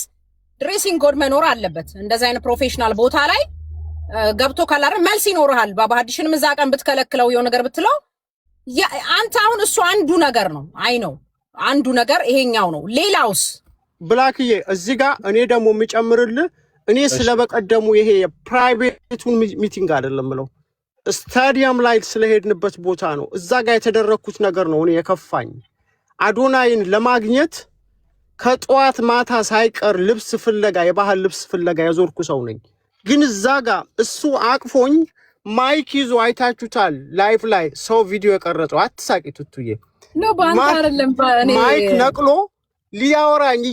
ድሬሲንግ ኮድ መኖር አለበት። እንደዛ አይነት ፕሮፌሽናል ቦታ ላይ ገብቶ ካላረ መልስ ይኖርሃል። ባባ ሀዲሽንም እዛ ቀን ብትከለክለው የሆነ ነገር ብትለው አንተ አሁን እሱ አንዱ ነገር ነው። አይ ነው አንዱ ነገር ይሄኛው ነው። ሌላውስ ብላክዬ እዚህ ጋር እኔ ደግሞ የሚጨምርልህ እኔ ስለበቀደሙ ይሄ የፕራይቬቱን ሚቲንግ አይደለም ብለው ስታዲየም ላይ ስለሄድንበት ቦታ ነው። እዛ ጋር የተደረኩት ነገር ነው እኔ የከፋኝ። አዶናይን ለማግኘት ከጧት ማታ ሳይቀር ልብስ ፍለጋ የባህል ልብስ ፍለጋ ያዞርኩ ሰው ነኝ። ግን እዛ ጋር እሱ አቅፎኝ ማይክ ይዞ አይታችሁታል። ላይፍ ላይ ሰው ቪዲዮ የቀረጸው አትሳቂ ቱቱዬ ነው ባንታ አይደለም ማይክ ነቅሎ እያወራኝ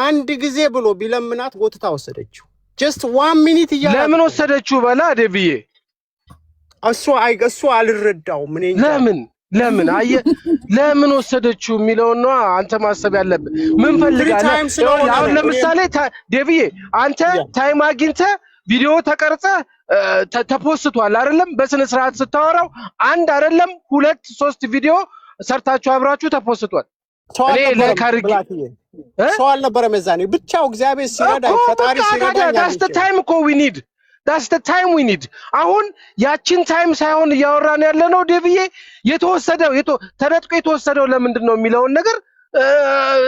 አንድ ጊዜ ብሎ ቢለምናት ጎትታ ወሰደችው። ጀስት 1 ሚኒት ለምን ወሰደችው በላ ደብዬ እሱ አልረዳውም። እኔ ለምን ለምን ወሰደችው የሚለው ነው አንተ ማሰብ ያለብህ። ምን ፈልጋለህ? አሁን ለምሳሌ ደብዬ አንተ ታይም አግኝተህ ቪዲዮ ተቀርጸ ተፖስቷል አይደለም? በስነ ስርዓት ስታወራው አንድ አይደለም 2 3 ቪዲዮ ሰርታችሁ አብራችሁ ተፖስቷል። እኔ ለካርግ ሰው አልነበረም የዛኔ ብቻው እግዚአብሔር ሲረዳኝ ፈጣሪ ሲረዳኝ that's the time እኮ we need አሁን ያቺን ታይም ሳይሆን እያወራን ያለ ነው ደብዬ። ተነጥቆ የተወሰደው ለምንድን ነው የሚለውን ነገር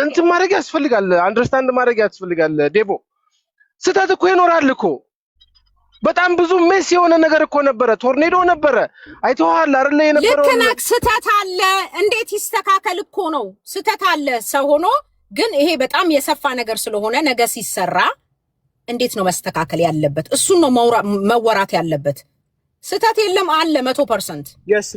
እንትን ማድረግ ያስፈልጋል። አንደርስታንድ ማድረግ ያስፈልጋል። ዴቦ ስተት እኮ ይኖራል እኮ በጣም ብዙ ሜስ የሆነ ነገር እኮ ነበረ። ቶርኔዶ ነበረ አይተዋል አይደለ? የነበረው ልክ ነህ። ስተት አለ። እንዴት ይስተካከል እኮ ነው። ስተት አለ ሰው ሆኖ ግን ይሄ በጣም የሰፋ ነገር ስለሆነ ነገ ሲሰራ እንዴት ነው መስተካከል ያለበት? እሱን ነው መወራት ያለበት። ስተት የለም አለ 100%። የስ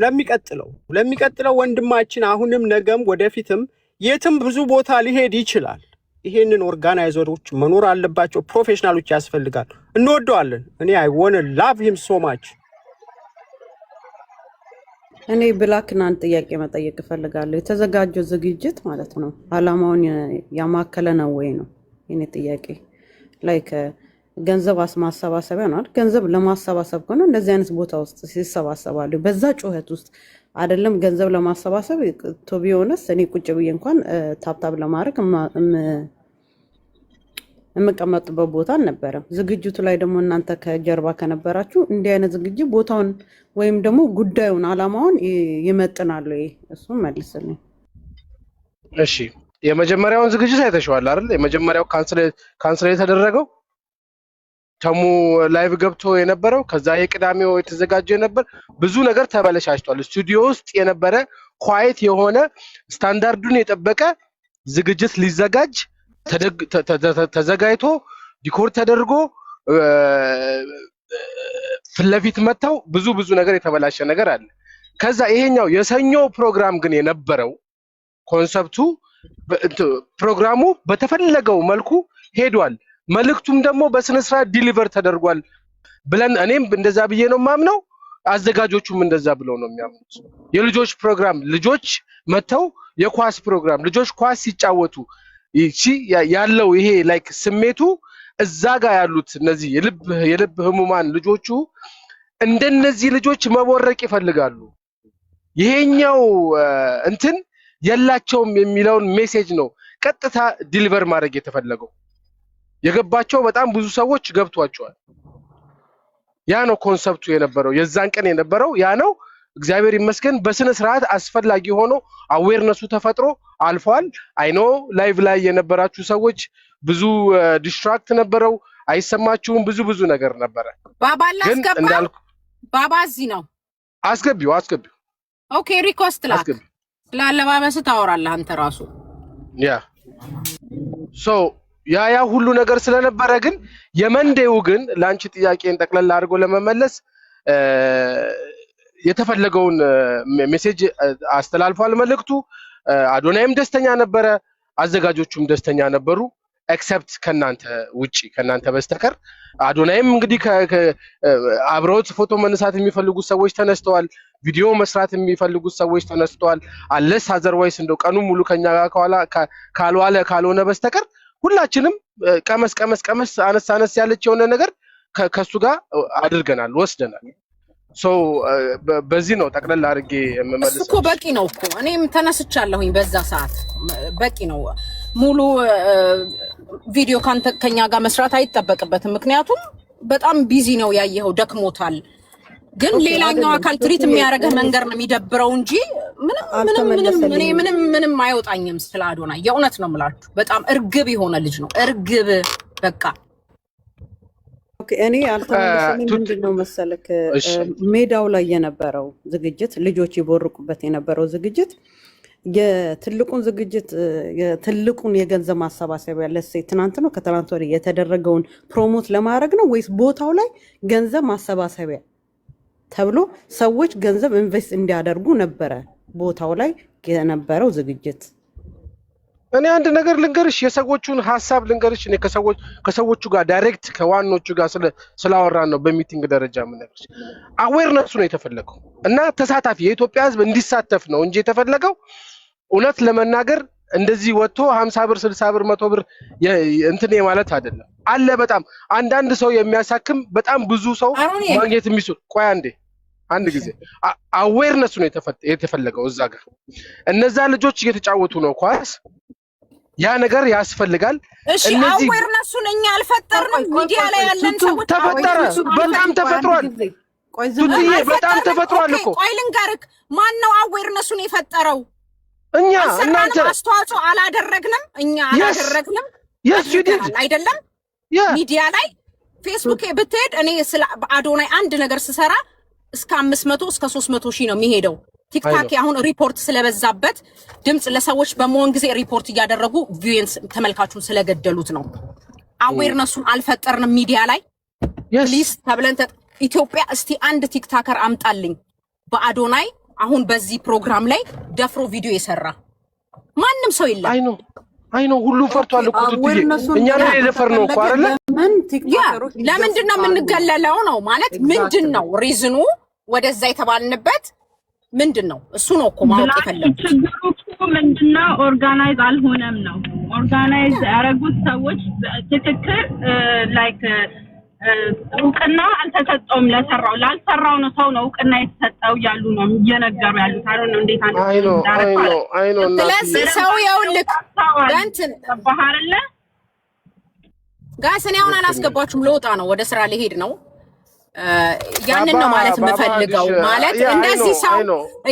ለሚቀጥለው ወንድማችን አሁንም ነገም ወደፊትም የትም ብዙ ቦታ ሊሄድ ይችላል። ይሄንን ኦርጋናይዘሮች መኖር አለባቸው። ፕሮፌሽናሎች ያስፈልጋል። እንወደዋለን። እኔ አይ ዋንት ላቭ ሂም ሶ ማች። እኔ ብላክን አንድ ጥያቄ መጠየቅ እፈልጋለሁ። የተዘጋጀው ዝግጅት ማለት ነው አላማውን ያማከለ ነው ወይ ነው የኔ ጥያቄ። ላይክ ገንዘብ ማሰባሰቢያ ነው አይደል? ገንዘብ ለማሰባሰብ ከሆነ እንደዚህ አይነት ቦታ ውስጥ ሲሰባሰባሉ በዛ ጩኸት ውስጥ አይደለም ገንዘብ ለማሰባሰብ ቶ ቢሆንስ እኔ ቁጭ ብዬ እንኳን ታብታብ ለማድረግ የምቀመጥበት ቦታ አልነበረም። ዝግጅቱ ላይ ደግሞ እናንተ ከጀርባ ከነበራችሁ እንዲህ አይነት ዝግጅት ቦታውን ወይም ደግሞ ጉዳዩን አላማውን ይመጥናሉ ወይ? እሱን መልስልኝ። እሺ የመጀመሪያውን ዝግጅት አይተሽዋል አይደል? የመጀመሪያው ካንስል የተደረገው ተሙ ላይቭ ገብቶ የነበረው ከዛ የቅዳሜው የተዘጋጀ ነበር። ብዙ ነገር ተበለሻሽቷል። ስቱዲዮ ውስጥ የነበረ ኳይት የሆነ ስታንዳርዱን የጠበቀ ዝግጅት ሊዘጋጅ ተዘጋጅቶ ዲኮር ተደርጎ ፍለፊት መተው ብዙ ነገር የተበላሸ ነገር አለ። ከዛ ይሄኛው የሰኞ ፕሮግራም ግን የነበረው ኮንሰፕቱ ፕሮግራሙ በተፈለገው መልኩ ሄዷል። መልእክቱም ደግሞ በስነ ስርዓት ዲሊቨር ተደርጓል ብለን እኔም እንደዛ ብዬ ነው ማምነው፣ አዘጋጆቹም እንደዛ ብለው ነው የሚያምኑት። የልጆች ፕሮግራም ልጆች መተው የኳስ ፕሮግራም ልጆች ኳስ ሲጫወቱ ያለው ይሄ ላይክ ስሜቱ እዛ ጋር ያሉት እነዚህ የልብ ህሙማን ልጆቹ እንደነዚህ ልጆች መቦረቅ ይፈልጋሉ። ይሄኛው እንትን የላቸውም የሚለውን ሜሴጅ ነው ቀጥታ ዲሊቨር ማድረግ የተፈለገው። የገባቸው በጣም ብዙ ሰዎች ገብቷቸዋል። ያ ነው ኮንሰፕቱ የነበረው የዛን ቀን የነበረው ያ ነው። እግዚአብሔር ይመስገን በስነ ስርዓት አስፈላጊ ሆኖ አዌርነሱ ተፈጥሮ አልፏል። አይኖ ላይቭ ላይ የነበራችሁ ሰዎች ብዙ ዲስትራክት ነበረው፣ አይሰማችሁም፣ ብዙ ነገር ነበረ። ባባ ላስገባ ባባ እዚህ ነው። አስገቢው። ኦኬ ሪኮስት ላክ ለአለባበስ ታወራለህ አንተ ራሱ ያ ሶ ያ ሁሉ ነገር ስለነበረ ግን የመንዴው ግን ላንቺ ጥያቄን ጠቅለል አድርጎ ለመመለስ የተፈለገውን ሜሴጅ አስተላልፏል መልእክቱ። አዶናይም ደስተኛ ነበረ፣ አዘጋጆቹም ደስተኛ ነበሩ። ኤክሰፕት ከናንተ ውጪ ከናንተ በስተቀር አዶናይም እንግዲህ አብረውት ፎቶ መነሳት የሚፈልጉ ሰዎች ተነስተዋል። ቪዲዮ መስራት የሚፈልጉ ሰዎች ተነስተዋል። አለስ አዘርዋይስ እንደው ቀኑ ሙሉ ከኛ ጋር ካልሆነ በስተቀር ሁላችንም ቀመስ አነስ ያለች የሆነ ነገር ከሱ ጋር አድርገናል ወስደናል። ሶ በዚህ ነው ጠቅለል አድርጌ የምመልሰው። እኮ በቂ ነው እኮ እኔም ተነስቻለሁኝ በዛ ሰዓት በቂ ነው። ሙሉ ቪዲዮ ከኛ ጋር መስራት አይጠበቅበትም፣ ምክንያቱም በጣም ቢዚ ነው ያየኸው፣ ደክሞታል። ግን ሌላኛው አካል ትሪት የሚያደርገህ መንገድ ነው የሚደብረው እንጂ ምንም አይወጣኝም ስለ አዶናይ። የእውነት ነው የምላችሁ፣ በጣም እርግብ የሆነ ልጅ ነው። እርግብ በቃ እኔ አልተመለሰኝም። ምንድነው መሰለክ ሜዳው ላይ የነበረው ዝግጅት ልጆች ይቦርቁበት የነበረው ዝግጅት የትልቁን የገንዘብ ማሰባሰቢያ ለሴ ትናንት ነው ከትናንት ወዲያ የተደረገውን ፕሮሞት ለማድረግ ነው ወይስ ቦታው ላይ ገንዘብ ማሰባሰቢያ ተብሎ ሰዎች ገንዘብ ኢንቨስት እንዲያደርጉ ነበረ ቦታው ላይ የነበረው ዝግጅት? እኔ አንድ ነገር ልንገርሽ፣ የሰዎቹን ሐሳብ ልንገርሽ። እኔ ከሰዎቹ ጋር ዳይሬክት ከዋኖቹ ጋር ስላወራን ነው በሚቲንግ ደረጃ የምነግርሽ። አዌርነሱ ነው የተፈለገው እና ተሳታፊ የኢትዮጵያ ሕዝብ እንዲሳተፍ ነው እንጂ የተፈለገው እውነት ለመናገር እንደዚህ ወጥቶ 50 ብር 60 ብር 100 ብር እንትን ማለት አይደለም። አለ በጣም አንዳንድ ሰው የሚያሳክም በጣም ብዙ ሰው ማግኘት የሚችል ቆይ አንድ ጊዜ አዌርነሱ ነው የተፈለገው። እዛ ጋር እነዛ ልጆች እየተጫወቱ ነው ኳስ። ያ ነገር ያስፈልጋል። እሺ አዌርነሱን እኛ አልፈጠርንም። ሚዲያ ላይ ያለን ሰዎች ተፈጠረ፣ በጣም ተፈጥሯል። በጣም ተፈጥሯል እኮ። ቆይ ልንገርህ፣ ማን ነው አዌርነሱን የፈጠረው? እኛ እናንተ አስተዋጽኦ አላደረግንም። እኛ አላደረግንም አይደለም። ሚዲያ ላይ ፌስቡክ ብትሄድ እኔ ስለ አዶናይ አንድ ነገር ስሰራ እስከ 500 እስከ 300 ሺህ ነው የሚሄደው። ቲክታክ አሁን ሪፖርት ስለበዛበት ድምጽ ለሰዎች በመሆን ጊዜ ሪፖርት እያደረጉ ቪዩንስ ተመልካቹን ስለገደሉት ነው። አዌርነሱን አልፈጠርንም ሚዲያ ላይ ፕሊዝ ተብለን ኢትዮጵያ እስቲ አንድ ቲክታከር አምጣልኝ በአዶናይ አሁን በዚህ ፕሮግራም ላይ ደፍሮ ቪዲዮ የሰራ ማንም ሰው የለም። አይ ነው ሁሉ ፈርቷል እኮ ትትዬ እኛ ነው የደፈርነው እኮ አይደለ? ለምንድን ነው የምንገለለው ነው ማለት ምንድን ነው ሪዝኑ ወደዛ የተባልንበት ምንድን ነው? እሱ ነው እኮ ማወቅ የፈለኩት። ችግሩ እኮ ምንድነው ኦርጋናይዝ አልሆነም ነው። ኦርጋናይዝ ያደረጉት ሰዎች ትክክል ላይክ እውቅና አልተሰጠውም ለሰራው ላልሰራው ነው ሰው ነው እውቅና የተሰጠው ያሉ ነው እየነገሩ ያሉት። አይደል ነው እንዴት አንተ አይ ነው ስለዚህ ሰው ያውልክ እንትን ባህርለ ጋር ሰኔውን አላስገባችሁም ለውጣ ነው ወደ ስራ ሊሄድ ነው። ያንን ነው ማለት የምፈልገው። ማለት እንደዚህ ሰው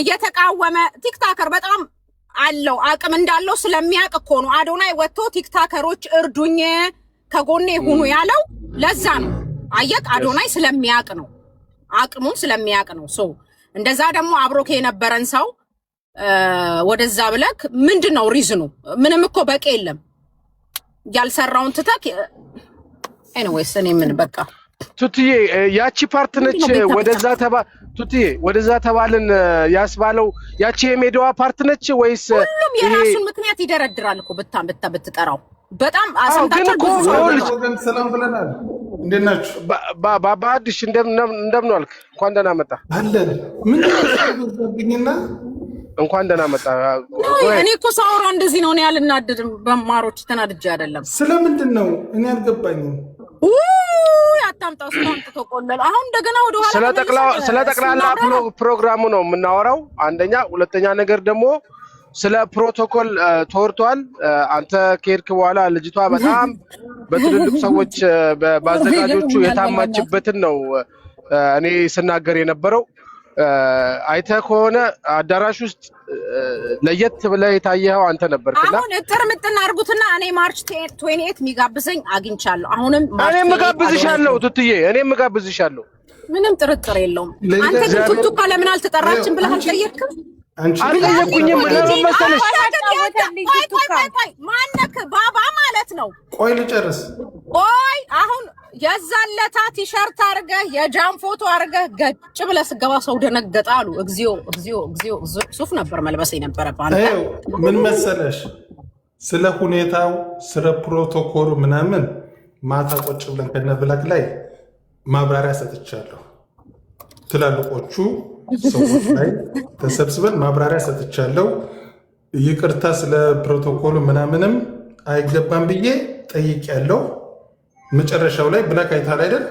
እየተቃወመ ቲክታከር በጣም አለው አቅም እንዳለው ስለሚያውቅ እኮ ነው አዶናይ ወጥቶ ቲክታከሮች እርዱኝ ከጎኔ ሁኑ ያለው ለዛ ነው። አየቅ አዶናይ ስለሚያውቅ ነው አቅሙን ስለሚያውቅ ነው። ሶ እንደዛ ደግሞ አብሮክ የነበረን ሰው ወደዛ ብለክ ምንድነው ሪዝኑ? ምንም እኮ በቂ የለም ያልሰራውን ትተክ ኤኒዌይስ እኔ ምን በቃ ቱትዬ ያቺ ፓርት ነች ቱትዬ ወደዛ ተባልን ያስባለው ያቺ የሜዳዋ ፓርት ነች ወይስ ሁሉም የራሱን ምክንያት ይደረድራል እኮ ብትጠራው በጣም አሰምታችሁ ሰላም ብለናል። እንዴት ናችሁ? ባባድሽ እንደምን ዋልክ? እንኳን ደህና መጣ አለን። ምን ተሰብኝና እንኳን ደህና መጣ። እኔ እኮ ሳውራ እንደዚህ ነው። እኔ አልናደድም። በማሮች ተናድጄ አይደለም። ስለምንድን ነው እኔ አልገባኝም። አታምጣው ስላንተ ቆለለ። አሁን እንደገና ወደ ኋላ ስለ ጠቅላላ ፕሮግራሙ ነው የምናወራው። አንደኛ፣ ሁለተኛ ነገር ደግሞ ስለ ፕሮቶኮል ተወርቷል። አንተ ከሄድክ በኋላ ልጅቷ በጣም በትልልቅ ሰዎች ባዘጋጆቹ የታማችበትን ነው እኔ ስናገር የነበረው። አይተህ ከሆነ አዳራሽ ውስጥ ለየት ብለህ የታየኸው አንተ ነበርክና አሁን እጥር ምጥን አድርጉትና እኔ ማርች 28 የሚጋብዘኝ አግኝቻለሁ። አሁንም እኔም እጋብዝሻለሁ ቱትዬ፣ እኔም እጋብዝሻለሁ። ምንም ጥርጥር የለውም። አንተ ግን ቱቱካ ለምን አልተጠራችም ብለህ አልጠየቅክም? አልጠየቅኩኝም። ለምን መሰለሽ ማነክ ባባ ማለት ነው። ቆይ ልጨርስ። ቆይ አሁን የዛለታ ቲሸርት አድርገህ የጃም ፎቶ አድርገህ ገጭ ብለህ ስገባ ሰው ደነገጠ አሉ። እግዚኦ እግዚኦ እግዚኦ ሱፍ ነበር መልበስ የነበረብህ። ምን መሰለሽ ስለ ሁኔታው ስለ ፕሮቶኮሉ ምናምን ማታ ቁጭ ብለን ከነብላክ ላይ ማብራሪያ ሰጥቻለሁ። ትላልቆቹ ሰዎች ላይ ተሰብስበን ማብራሪያ ሰጥቻለሁ። ይቅርታ ስለ ፕሮቶኮሉ ምናምንም አይገባም ብዬ ጠይቄያለሁ። መጨረሻው ላይ ብላክ አይታል አይደል?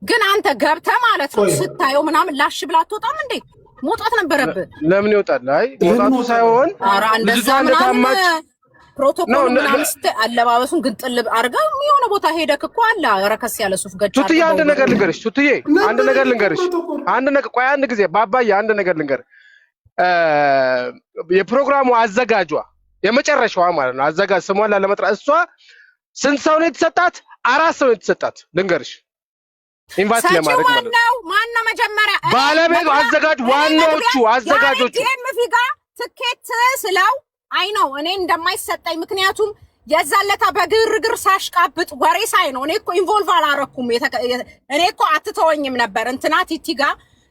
ግን አንተ ገብተህ ማለት ነው ስታየው ምናምን ላሽ ብላ አትወጣም እንዴ? መውጣት ነበረብህ። ለምን ይወጣል? አይ መውጣቱ ሳይሆን ልጅቷ እንደታማች ፕሮቶኮል ምናምን አለባበሱን ግንጥል አድርገህ የሆነ ቦታ ሄደክ እኮ አለ ረከስ ያለ ሱፍ ገጭ። ቱትዬ አንድ ነገር ልንገርሽ፣ ቱትዬ አንድ ነገር ልንገርሽ፣ ቆይ አንድ ጊዜ ባባዬ አንድ ነገር ልንገር። የፕሮግራሙ አዘጋጇ የመጨረሻዋ ማለት ነው አዘጋጅ ስሟን ላለመጥራት እሷ ስንት ሰው ነው የተሰጣት? 4 ሰው ነው የተሰጣት። ልንገርሽ ኢንቫይት ለማድረግ ማለት ነው። ማነው መጀመሪያ ባለቤቱ አዘጋጅ ዋናዎቹ አዘጋጆቹ ፊጋ ትኬት ስለው አይ ነው እኔ እንደማይሰጠኝ ምክንያቱም የዛለታ በግርግር ሳሽቃብጥ ወሬ ሳይ ነው። እኔ እኮ ኢንቮልቭ አላረኩም። እኔ እኮ አትተወኝም ነበር እንትና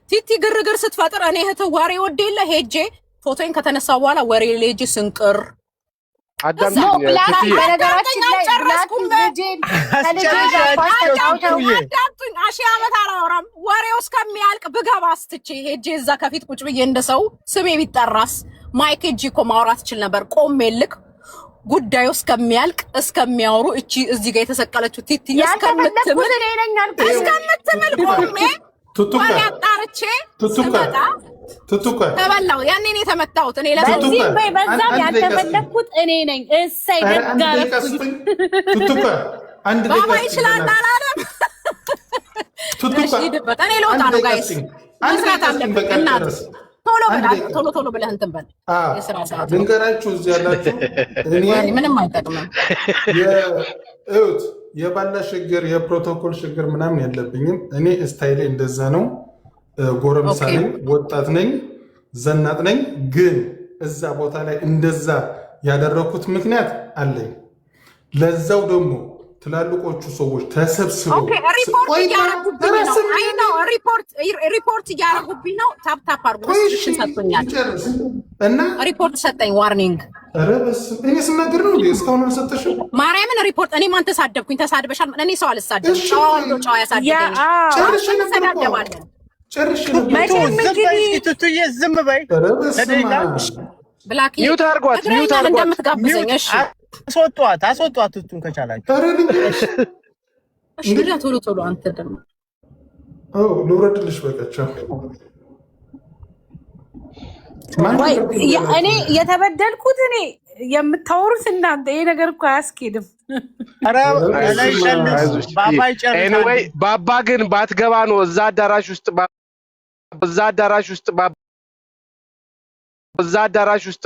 ቲቲ ግርግር ስትፈጥር እኔ እህት ወሬ ወዴለ ሄጄ ፎቶን ከተነሳው በኋላ ወሬ ሌጅ ስንቅር አዳምጡኝ። አሺ ዓመት አላወራም። ወሬው እስከሚያልቅ ብገባ ስትቼ ሄጄ እዛ ከፊት ቁጭ ብዬ እንደሰው ስሜ ቢጠራስ ማይክ እጂ እኮ ማውራት ይችል ነበር። ቆሜልክ ጉዳዩ እስከሚያልቅ እስከሚያወሩ እቺ እዚህ ጋር የተሰቀለችው ቲቲ እስከምትምል ቆሜ ወሬ አጣርቼ ስመጣ ተበላው። ያኔ እኔ ተመታሁት። እኔ ለዚህ በዛም ያልተፈለኩት እኔ ነኝ። እሰይ ደጋረኩኝ። ባባ ይችላል አላለም። እኔ ለውጣ ነው ጋይስ መስራት አለብን። እናት ቶሎ ብለህ እንትን በል። የስራ ሰዓት ልንገራችሁ እዚህ ያላችሁ ምንም አይጠቅምም። የባላ ችግር የፕሮቶኮል ችግር ምናምን የለብኝም። እኔ ስታይሌ እንደዛ ነው። ጎረምሳ ነኝ፣ ወጣት ነኝ፣ ዘናጥ ነኝ። ግን እዛ ቦታ ላይ እንደዛ ያደረኩት ምክንያት አለኝ። ለዛው ደግሞ ትላልቆቹ ሰዎች ተሰብስበው ኦኬ ሪፖርት እያረጉብኝ ነው አይ ነው ሪፖርት እያረጉብኝ ነው ታፕ አርጉ ሪስትሪክሽን ሰጥቶኛል እና ሪፖርት ሰጠኝ ዋርኒንግ ረበስ እኔ ስናገር ነው እስካሁን አልሰጠሽም ማርያምን ሪፖርት እኔ ማን ተሳደብኩኝ ተሳድበሻል እኔ ሰው አልሳደብም ጨዋ ያሳደገኝ ጨርሽ ነበር ቱቱዬ ዝም በይ ብላክ ሚውት አርጓት እንደምትጋብዘኝ እሺ አስወጧት ቱቱን ከቻላችሁ እሺ ብላ ቶሎ አንተ ደግሞ ልውረድልሽ በቃቸው እኔ የተበደልኩት እኔ የምታወሩት እናንተ ይሄ ነገር እኮ አያስኬድም ባባ ግን ባትገባ ነው እዛ አዳራሽ ውስጥ